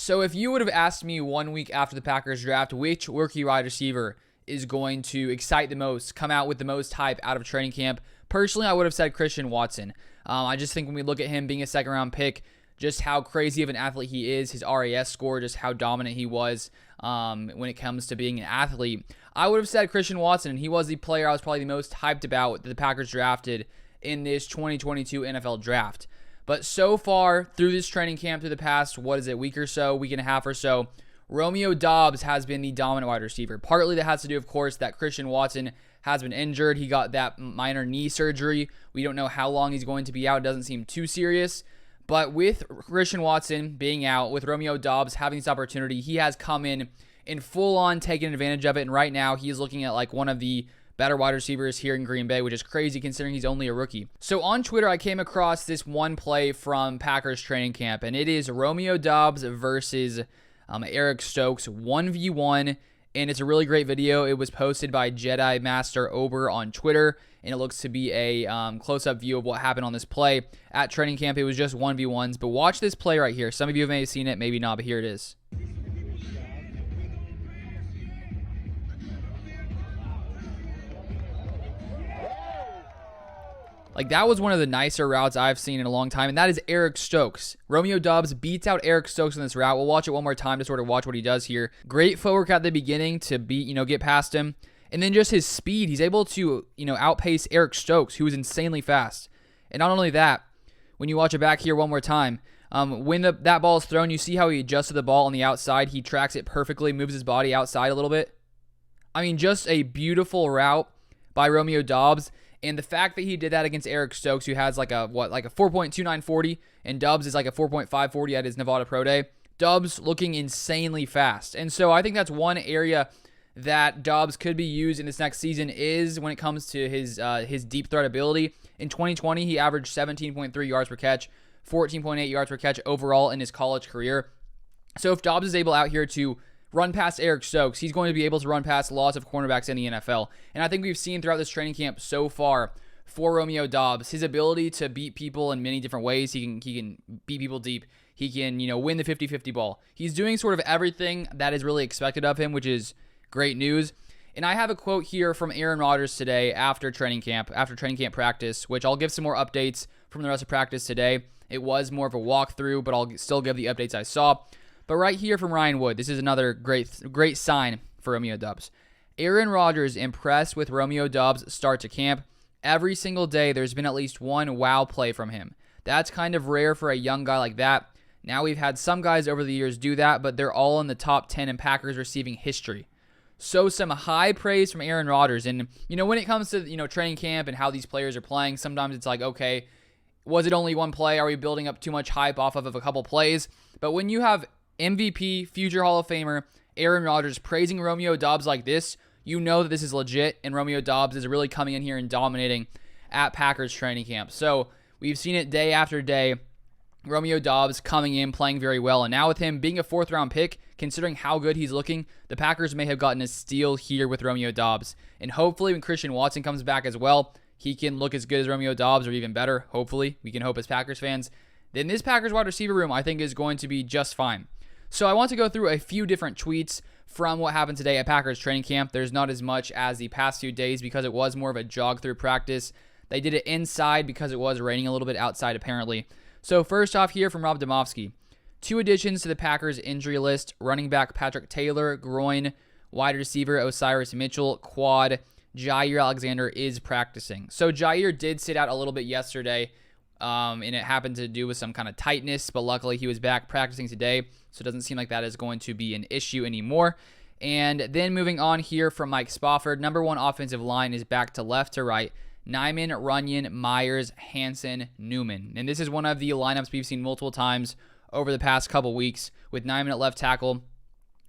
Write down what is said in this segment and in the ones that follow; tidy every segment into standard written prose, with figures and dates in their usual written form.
So if you would have asked me 1 week after the Packers draft which rookie wide receiver is going to excite the most, come out with the most hype out of training camp, personally I would have said Christian Watson. I just think when we look at him being a second-round pick, just how crazy of an athlete he is, his RAS score, just how dominant he was when it comes to being an athlete, I would have said Christian Watson, and he was the player I was probably the most hyped about that the Packers drafted in this 2022 NFL draft. But so far, through this training camp, through the past, week or so, week and a half or so, Romeo Doubs has been the dominant wide receiver. Partly that has to do, of course, that Christian Watson has been injured. He got that minor knee surgery. We don't know how long he's going to be out. It doesn't seem too serious. But with Christian Watson being out, with Romeo Doubs having this opportunity, he has come in full-on taking advantage of it. And right now, he is looking at like one of the better wide receivers here in Green Bay, which is crazy considering he's only a rookie. So on Twitter, I came across this one play from Packers training camp, and it is Romeo Doubs versus Eric Stokes 1v1, and it's a really great video. It was posted by Jedi Master Ober on Twitter, and it looks to be a close-up view of what happened on this play. At training camp, it was just 1v1s, but watch this play right here. Some of you may have seen it, maybe not, but here it is. Like, that was one of the nicer routes I've seen in a long time, and that is Eric Stokes. Romeo Doubs beats out Eric Stokes in this route. We'll watch it one more time to sort of watch what he does here. Great footwork at the beginning to get past him. And then just his speed. He's able to, outpace Eric Stokes, who is insanely fast. And not only that, when you watch it back here one more time, when that ball is thrown, you see how he adjusted the ball on the outside. He tracks it perfectly, moves his body outside a little bit. I mean, just a beautiful route by Romeo Doubs. And the fact that he did that against Eric Stokes, who has like a 4.2940, and Doubs is like a 4.540 at his Nevada Pro Day. Doubs looking insanely fast. And so I think that's one area that Doubs could be used in this next season is when it comes to his deep threat ability. In 2020, he averaged 17.3 yards per catch, 14.8 yards per catch overall in his college career. So if Doubs is able out here to run past Eric Stokes, he's going to be able to run past lots of cornerbacks in the NFL. And I think we've seen throughout this training camp so far for Romeo Doubs, his ability to beat people in many different ways. He can beat people deep. He can, win the 50-50 ball. He's doing sort of everything that is really expected of him, which is great news. And I have a quote here from Aaron Rodgers today after training camp practice, which I'll give some more updates from the rest of practice today. It was more of a walkthrough, but I'll still give the updates I saw. But right here from Ryan Wood, this is another great sign for Romeo Doubs. Aaron Rodgers impressed with Romeo Doubs' start to camp. Every single day, there's been at least one wow play from him. That's kind of rare for a young guy like that. Now, we've had some guys over the years do that, but they're all in the top 10 in Packers receiving history. So some high praise from Aaron Rodgers. And, when it comes to, training camp and how these players are playing, sometimes it's like, okay, was it only one play? Are we building up too much hype off of a couple plays? But when you have MVP, future Hall of Famer, Aaron Rodgers praising Romeo Doubs like this, you know that this is legit, and Romeo Doubs is really coming in here and dominating at Packers training camp. So we've seen it day after day. Romeo Doubs coming in, playing very well, and now with him being a fourth-round pick, considering how good he's looking, the Packers may have gotten a steal here with Romeo Doubs. And hopefully when Christian Watson comes back as well, he can look as good as Romeo Doubs or even better, hopefully. We can hope as Packers fans. Then this Packers wide receiver room, I think, is going to be just fine. So I want to go through a few different tweets from what happened today at Packers training camp. There's not as much as the past few days because it was more of a jog through practice. They did it inside because it was raining a little bit outside apparently. So first off here from Rob Domofsky. 2 additions to the Packers injury list. Running back Patrick Taylor, groin. Wide receiver Osiris Mitchell, quad. Jair Alexander is practicing. So Jair did sit out a little bit yesterday. And it happened to do with some kind of tightness, but luckily he was back practicing today, so it doesn't seem like that is going to be an issue anymore. And then moving on here from Mike Spofford, number 1 offensive line is back to left to right. Nyman, Runyon, Myers, Hansen, Newman. And this is one of the lineups we've seen multiple times over the past couple weeks, with Nyman at left tackle,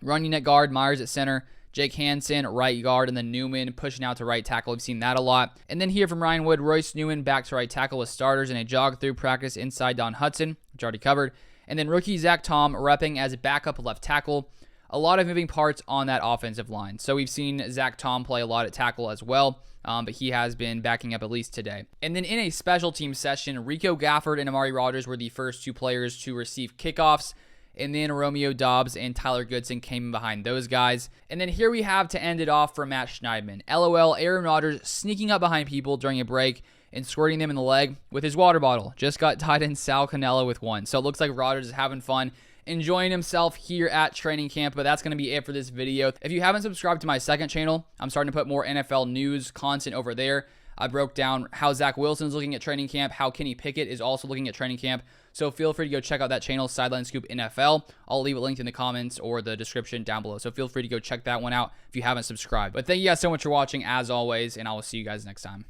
Runyon at guard, Myers at center, Jake Hansen, right guard, and then Newman pushing out to right tackle. We've seen that a lot. And then here from Ryan Wood, Royce Newman back to right tackle with starters in a jog through practice inside Don Hudson, which I already covered. And then rookie Zach Tom repping as a backup left tackle. A lot of moving parts on that offensive line. So we've seen Zach Tom play a lot at tackle as well, but he has been backing up at least today. And then in a special team session, Rico Gafford and Amari Rodgers were the first 2 players to receive kickoffs. and then Romeo Doubs and Tyler Goodson came in behind those guys. And then here we have to end it off for Matt Schneidman. LOL, Aaron Rodgers sneaking up behind people during a break and squirting them in the leg with his water bottle. Just got tied in Sal Cannella with one. So it looks like Rodgers is having fun, enjoying himself here at training camp. But that's going to be it for this video. If you haven't subscribed to my second channel, I'm starting to put more NFL news content over there. I broke down how Zach Wilson's looking at training camp, how Kenny Pickett is also looking at training camp. So feel free to go check out that channel, Sideline Scoop NFL. I'll leave it linked in the comments or the description down below. So feel free to go check that one out if you haven't subscribed. But thank you guys so much for watching as always, and I will see you guys next time.